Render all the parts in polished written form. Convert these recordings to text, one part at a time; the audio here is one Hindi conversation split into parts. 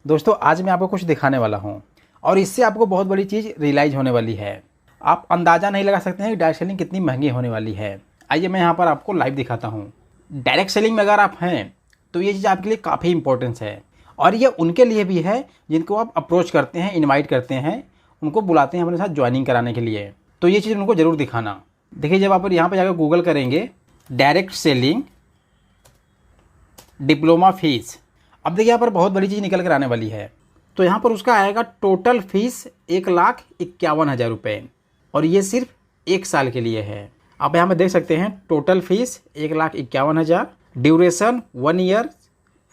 दोस्तों आज मैं आपको कुछ दिखाने वाला हूँ और इससे आपको बहुत बड़ी चीज़ रियलाइज़ होने वाली है। आप अंदाज़ा नहीं लगा सकते हैं कि डायरेक्ट सेलिंग कितनी महंगी होने वाली है। आइए मैं यहाँ पर आपको लाइव दिखाता हूँ। डायरेक्ट सेलिंग में अगर आप हैं तो ये चीज़ आपके लिए काफ़ी इंपॉर्टेंस है और ये उनके लिए भी है जिनको आप अप्रोच करते हैं, इन्वाइट करते हैं, उनको बुलाते हैं अपने साथ ज्वाइनिंग कराने के लिए। तो ये चीज़ उनको ज़रूर दिखाना। देखिए जब आप यहाँ पर जाकर गूगल करेंगे डायरेक्ट सेलिंग डिप्लोमा फीस, अब देखिए यहाँ पर बहुत बड़ी चीज़ निकल कर आने वाली है। तो यहाँ पर उसका आएगा टोटल फीस 1,51,000 रुपये और ये सिर्फ 1 साल के लिए है। आप यहाँ पर देख सकते हैं total fees 1,51,000, duration 1 year,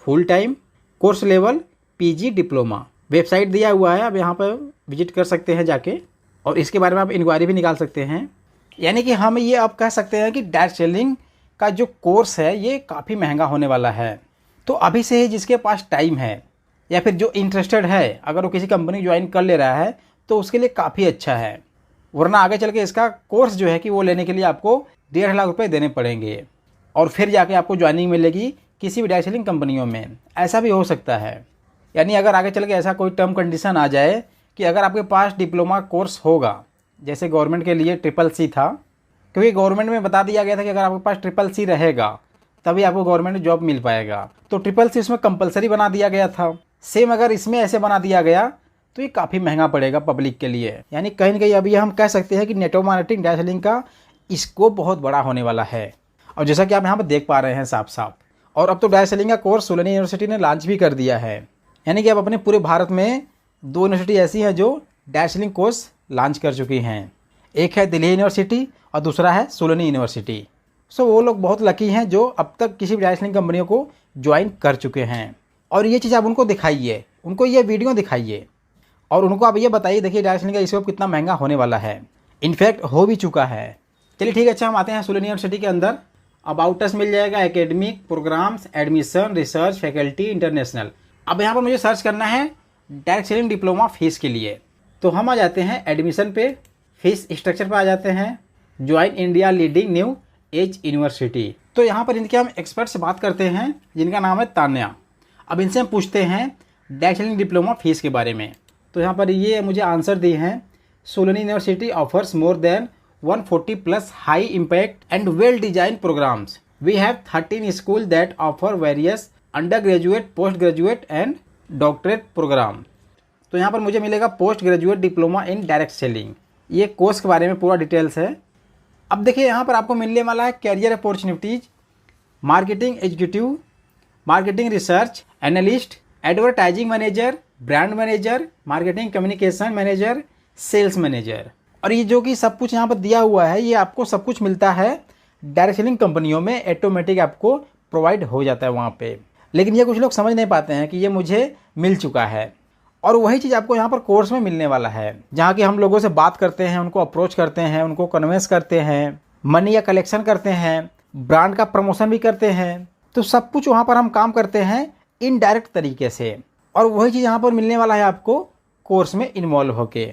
full time, course level PG diploma. Website दिया हुआ है, आप यहाँ पर विजिट कर सकते हैं जाके और इसके बारे में आप इंक्वायरी भी निकाल सकते हैं। यानी कि हम ये अब कह सकते हैं कि डायरेक्ट सेलिंग का जो कोर्स है ये काफ़ी महंगा होने वाला है। तो अभी से ही जिसके पास टाइम है या फिर जो इंटरेस्टेड है, अगर वो किसी कंपनी ज्वाइन कर ले रहा है तो उसके लिए काफ़ी अच्छा है। वरना आगे चल के इसका कोर्स जो है कि वो लेने के लिए आपको 1.5 लाख रुपए देने पड़ेंगे और फिर जाके आपको ज्वाइनिंग मिलेगी किसी भी डायरेक्ट सेलिंग कंपनियों में। ऐसा भी हो सकता है। यानी अगर आगे चल के ऐसा कोई टर्म कंडीशन आ जाए कि अगर आपके पास डिप्लोमा कोर्स होगा, जैसे गवर्नमेंट के लिए CCC था, क्योंकि गवर्नमेंट में बता दिया गया था कि अगर आपके पास CCC रहेगा तभी आपको गवर्नमेंट जॉब मिल पाएगा, तो CCC इसमें कंपलसरी बना दिया गया था। सेम अगर इसमें ऐसे बना दिया गया तो ये काफ़ी महंगा पड़ेगा पब्लिक के लिए। यानी कहीं ना कहीं अभी हम कह सकते हैं कि नेटवर्क मार्केटिंग डायरेक्ट सेलिंग का स्कोप बहुत बड़ा होने वाला है। और जैसा कि आप यहाँ पर देख पा रहे हैं साफ साफ, और अब तो डायरेक्ट सेलिंग का कोर्स सोलनी यूनिवर्सिटी ने लॉन्च भी कर दिया है। यानी कि अब अपने पूरे भारत में 2 यूनिवर्सिटी ऐसी हैं जो डायरेक्ट सेलिंग कोर्स लॉन्च कर चुकी हैं। एक है दिल्ली यूनिवर्सिटी और दूसरा है सोलनी यूनिवर्सिटी। सो वो लोग बहुत लकी हैं जो अब तक किसी भी डायरेक्ट सेलिंग कंपनियों को ज्वाइन कर चुके हैं। और ये चीज़ आप उनको दिखाइए, उनको ये वीडियो दिखाइए और उनको आप ये बताइए देखिए डायरेक्ट सेलिंग का स्कोप कितना महंगा होने वाला है। इनफैक्ट हो भी चुका है। चलिए ठीक है, अच्छा हम आते हैं सोलनी यूनिवर्सिटी के अंदर। अबाउट अस मिल जाएगा, academic, programmes, admission, research, faculty, international. अब यहाँ पर मुझे सर्च करना है डायरेक्ट सेलिंग डिप्लोमा फीस के लिए। तो हम आ जाते हैं एडमिशन पे, फीस स्ट्रक्चर पर आ जाते हैं, join India leading new age university. तो यहाँ पर इनके हम एक्सपर्ट से बात करते हैं जिनका नाम है तान्या। अब इनसे हम पूछते हैं डायरेक्ट सेलिंग डिप्लोमा फीस के बारे में। तो यहाँ पर ये मुझे आंसर दिए हैं, Solent university offers more than 140+ high impact and well design programs. We have 13 school that offer various undergraduate, post graduate and doctorate program. तो यहाँ पर मुझे मिलेगा post graduate diploma in direct selling. ये कोर्स के बारे में पूरा डिटेल्स है। अब देखिए यहाँ पर आपको मिलने वाला है career opportunities, marketing executive, marketing research analyst, advertising manager, brand manager, marketing communication manager, sales manager. और ये जो कि सब कुछ यहाँ पर दिया हुआ है, ये आपको सब कुछ मिलता है डायरेक्ट सेलिंग कंपनियों में, ऑटोमेटिक आपको प्रोवाइड हो जाता है वहाँ पे। लेकिन ये कुछ लोग समझ नहीं पाते हैं कि ये मुझे मिल चुका है और वही चीज़ आपको यहाँ पर कोर्स में मिलने वाला है, जहाँ कि हम लोगों से बात करते हैं, उनको अप्रोच करते हैं, उनको कन्वेंस करते हैं, मनी या कलेक्शन करते हैं, ब्रांड का प्रमोशन भी करते हैं। तो सब कुछ वहाँ पर हम काम करते हैं इनडायरेक्ट तरीके से और वही चीज़ यहाँ पर मिलने वाला है आपको कोर्स में इन्वॉल्व होके।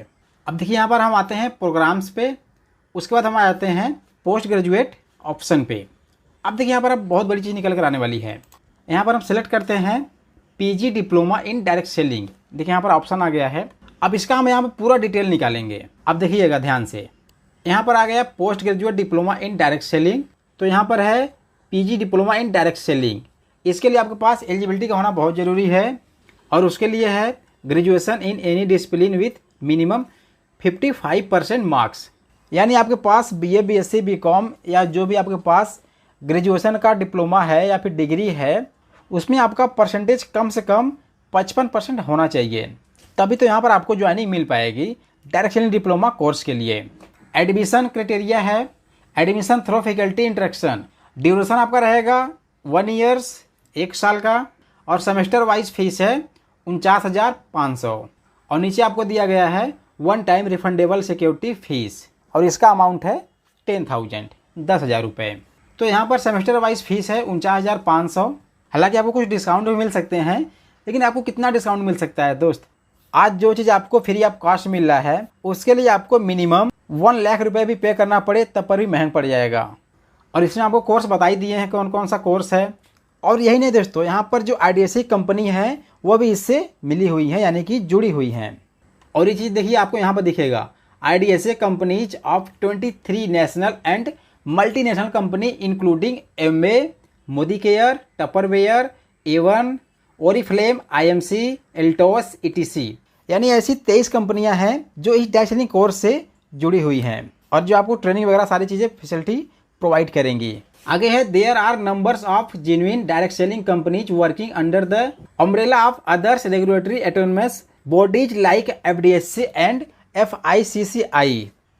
अब देखिए यहाँ पर हम आते हैं प्रोग्राम्स पे, उसके बाद हम आ जाते हैं पोस्ट ग्रेजुएट ऑप्शन पे। अब देखिए यहाँ पर अब बहुत बड़ी चीज़ निकल कर आने वाली है। यहाँ पर हम सेलेक्ट करते हैं PG diploma in direct selling. देखिए यहाँ पर ऑप्शन आ गया है। अब इसका हम यहाँ पर पूरा डिटेल निकालेंगे। अब देखिएगा ध्यान से, यहाँ पर आ गया post graduate diploma in direct selling. तो यहाँ पर है PG diploma in direct selling. इसके लिए आपके पास एलिजिबिलिटी का होना बहुत ज़रूरी है और उसके लिए है graduation in any discipline with minimum 55% marks. यानी आपके पास BA, BSc, BCom या जो भी आपके पास ग्रेजुएशन का डिप्लोमा है या फिर डिग्री है, उसमें आपका परसेंटेज कम से कम 55% होना चाहिए, तभी तो यहाँ पर आपको ज्वाइनिंग मिल पाएगी डायरेक्ट सेलिंग डिप्लोमा कोर्स के लिए। एडमिशन क्राइटेरिया है admission through faculty interaction. Duration आपका रहेगा 1 ईयर्स, 1 साल का, और सेमेस्टर वाइज फीस है 49,500 और नीचे आपको दिया गया है 1 टाइम रिफंडेबल सिक्योरिटी फीस और इसका अमाउंट है 10,000 रुपये। तो यहाँ पर सेमेस्टर वाइज फीस है 49,500। हालांकि आपको कुछ डिस्काउंट भी मिल सकते हैं, लेकिन आपको कितना डिस्काउंट मिल सकता है दोस्त? आज जो चीज़ आपको फ्री ऑफ कॉस्ट मिल रहा है उसके लिए आपको मिनिमम 1 लाख रुपये भी पे करना पड़े तब पर भी महंग पड़ जाएगा। और इसमें आपको कोर्स बता ही दिए हैं कौन कौन सा कोर्स है। और यही नहीं दोस्तों, यहाँ पर जो IDSA कंपनी है वो भी इससे मिली हुई है, यानी कि जुड़ी हुई हैं। और ये चीज़ देखिए आपको यहाँ पर दिखेगा, IDSA companies of 23 national and multinational company including MA, Modi care, Tupperware, Avon, Oriflame, IMC, Altos, ETC, यानी ऐसी 23 कंपनियां हैं जो इस डायरेक्ट सेलिंग कोर्स से जुड़ी हुई हैं और जो आपको ट्रेनिंग वगैरह सारी चीज़ें फैसिलिटी प्रोवाइड करेंगी। आगे है, there are numbers of genuine direct selling companies working under the umbrella of others regulatory autonomous bodies like FDSA and FICCI,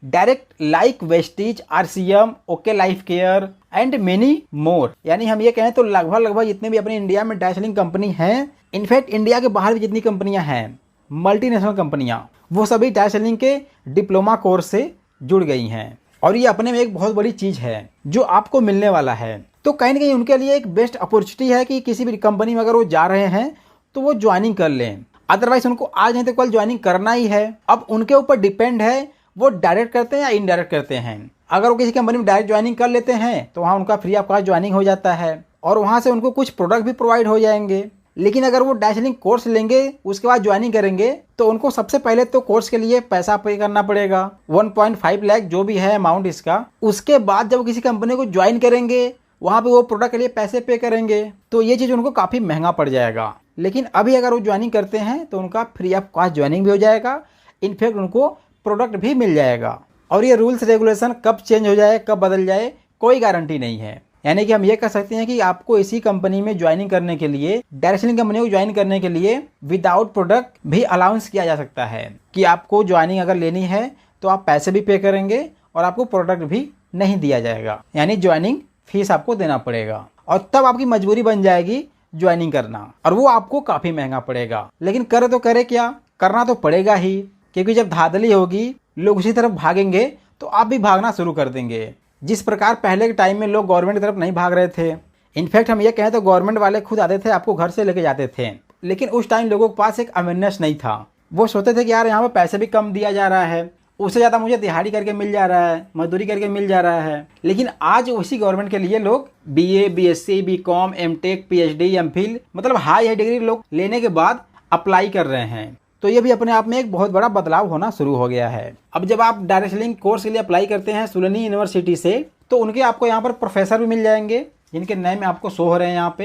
direct like Vestige, RCM, OK life care and many more. यानी हम ये कहें तो लगभग जितने भी अपने इंडिया में डायरेक्ट सेलिंग कंपनी हैं, इनफैक्ट इंडिया के बाहर भी जितनी कंपनियां हैं मल्टीनेशनल कंपनियां, वो सभी डायरेक्ट सेलिंग के डिप्लोमा कोर्स से जुड़ गई हैं। और ये अपने में एक बहुत बड़ी चीज़ है जो आपको मिलने वाला है। तो कहीं ना कहीं उनके लिए एक बेस्ट अपॉर्चुनिटी है कि किसी भी कंपनी में अगर वो जा रहे हैं तो वो ज्वाइनिंग कर लें, अदरवाइज उनको आज नहीं तो कल ज्वाइनिंग करना ही है। अब उनके ऊपर डिपेंड है वो डायरेक्ट करते हैं या इनडायरेक्ट करते हैं। अगर वो किसी कंपनी में डायरेक्ट ज्वाइनिंग कर लेते हैं तो वहाँ उनका फ्री ऑफ कॉस्ट ज्वाइनिंग हो जाता है और वहाँ से उनको कुछ प्रोडक्ट भी प्रोवाइड हो जाएंगे। लेकिन अगर वो डायरेक्ट सेलिंग कोर्स लेंगे उसके बाद ज्वाइनिंग करेंगे तो उनको सबसे पहले तो कोर्स के लिए पैसा पे करना पड़ेगा, 1.5 लाख जो भी है अमाउंट इसका। उसके बाद जब वो किसी कंपनी को ज्वाइन करेंगे वहाँ पे वो प्रोडक्ट के लिए पैसे पे करेंगे, तो ये चीज़ उनको काफ़ी महंगा पड़ जाएगा। लेकिन अभी अगर वो ज्वाइनिंग करते हैं तो उनका फ्री ऑफ कॉस्ट ज्वाइनिंग भी हो जाएगा, इनफैक्ट उनको प्रोडक्ट भी मिल जाएगा। और ये रूल्स रेगुलेशन कब चेंज हो जाए कब बदल जाए कोई गारंटी नहीं है। यानी कि हम ये कह सकते हैं कि आपको इसी कंपनी में ज्वाइनिंग करने के लिए, डायरेक्ट सेलिंग कंपनी को ज्वाइन करने के लिए विदाउट प्रोडक्ट भी अलाउंस किया जा सकता है कि आपको ज्वाइनिंग अगर लेनी है तो आप पैसे भी पे करेंगे और आपको प्रोडक्ट भी नहीं दिया जाएगा, यानी ज्वाइनिंग फीस आपको देना पड़ेगा और तब आपकी मजबूरी बन जाएगी ज्वाइनिंग करना, और वो आपको काफ़ी महंगा पड़ेगा। लेकिन करे तो करे क्या, करना तो पड़ेगा ही, क्योंकि जब धांधली होगी लोग उसी तरफ भागेंगे तो आप भी भागना शुरू कर देंगे। जिस प्रकार पहले के टाइम में लोग गवर्नमेंट की तरफ नहीं भाग रहे थे, इनफैक्ट हम ये कहें तो गवर्नमेंट वाले खुद आते थे आपको घर से लेके जाते थे, लेकिन उस टाइम लोगों के पास एक अवेयरनेस नहीं था। वो सोचते थे कि यार यहाँ पर पैसे भी कम दिया जा रहा है, उससे ज़्यादा मुझे दिहाड़ी करके मिल जा रहा है, मजदूरी करके मिल जा रहा है। लेकिन आज उसी गवर्नमेंट के लिए लोग BA, BSc, BCom, MTech, PhD, MPhil मतलब हाई डिग्री लोग लेने के बाद अप्लाई कर रहे हैं। तो ये भी अपने आप में एक बहुत बड़ा बदलाव होना शुरू हो गया है। अब जब आप डायरेक्ट सेलिंग कोर्स के लिए अप्लाई करते हैं सुलनी यूनिवर्सिटी से, तो उनके आपको यहाँ पर प्रोफेसर भी मिल जाएंगे जिनके नेम आपको शो हो रहे हैं यहाँ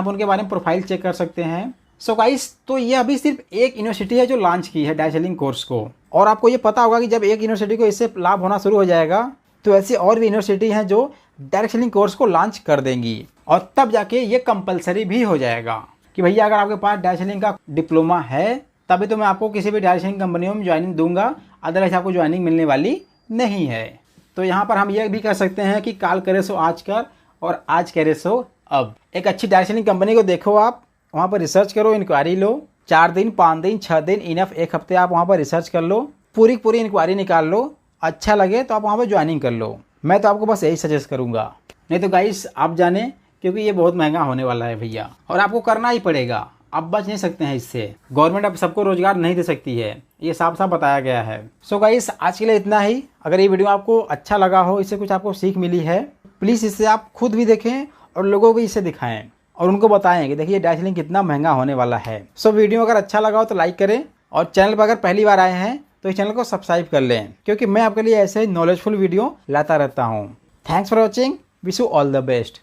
पे उनके बारे में प्रोफाइल चेक कर सकते हैं। सो गाइस, तो ये अभी सिर्फ एक यूनिवर्सिटी है जो लॉन्च की है डायरेक्ट सेलिंग कोर्स को, और आपको ये पता होगा कि जब एक यूनिवर्सिटी को इससे लाभ होना शुरू हो जाएगा तो ऐसी और भी यूनिवर्सिटी हैं जो डायरेक्ट सेलिंग कोर्स को लॉन्च कर देंगी, और तब जाके ये कंपलसरी भी हो जाएगा कि भैया अगर आपके पास डायरेक्ट सेलिंग का डिप्लोमा है तभी तो मैं आपको किसी भी डायरेक्ट सेलिंग कंपनियों में ज्वाइनिंग दूंगा, अदरवाइज आपको ज्वाइनिंग मिलने वाली नहीं है। तो यहाँ पर हम ये भी कह सकते हैं कि काल करे सो आज कर और आज करे सो अब। एक अच्छी डायरेक्ट सेलिंग कंपनी को देखो, आप वहाँ पर रिसर्च करो, इंक्वायरी लो, 4 दिन 5 दिन 6 दिन इनफ, 1 हफ्ते आप वहाँ पर रिसर्च कर लो, पूरी इंक्वायरी निकाल लो, अच्छा लगे तो आप वहाँ पर ज्वाइनिंग कर लो। मैं तो आपको बस यही सजेस्ट करूँगा, नहीं तो गाइस आप जाने, क्योंकि ये बहुत महंगा होने वाला है भैया, और आपको करना ही पड़ेगा, आप बच नहीं सकते हैं इससे। गवर्नमेंट अब सबको रोजगार नहीं दे सकती है, ये साफ साफ बताया गया है। सो गाइस, आज के लिए इतना ही। अगर ये वीडियो आपको अच्छा लगा हो, इससे कुछ आपको सीख मिली है, प्लीज़ इससे आप खुद भी देखें और लोगों को भी इसे दिखाएं और उनको बताएं कि देखिए डायरेक्ट सेलिंग कितना महंगा होने वाला है। सो वीडियो अगर अच्छा लगा हो तो लाइक करें, और चैनल पर अगर पहली बार आए हैं तो इस चैनल को सब्सक्राइब कर लें, क्योंकि मैं आपके लिए ऐसे नॉलेजफुल वीडियो लाता रहता हूँ। Thanks for watching, wish you all the best.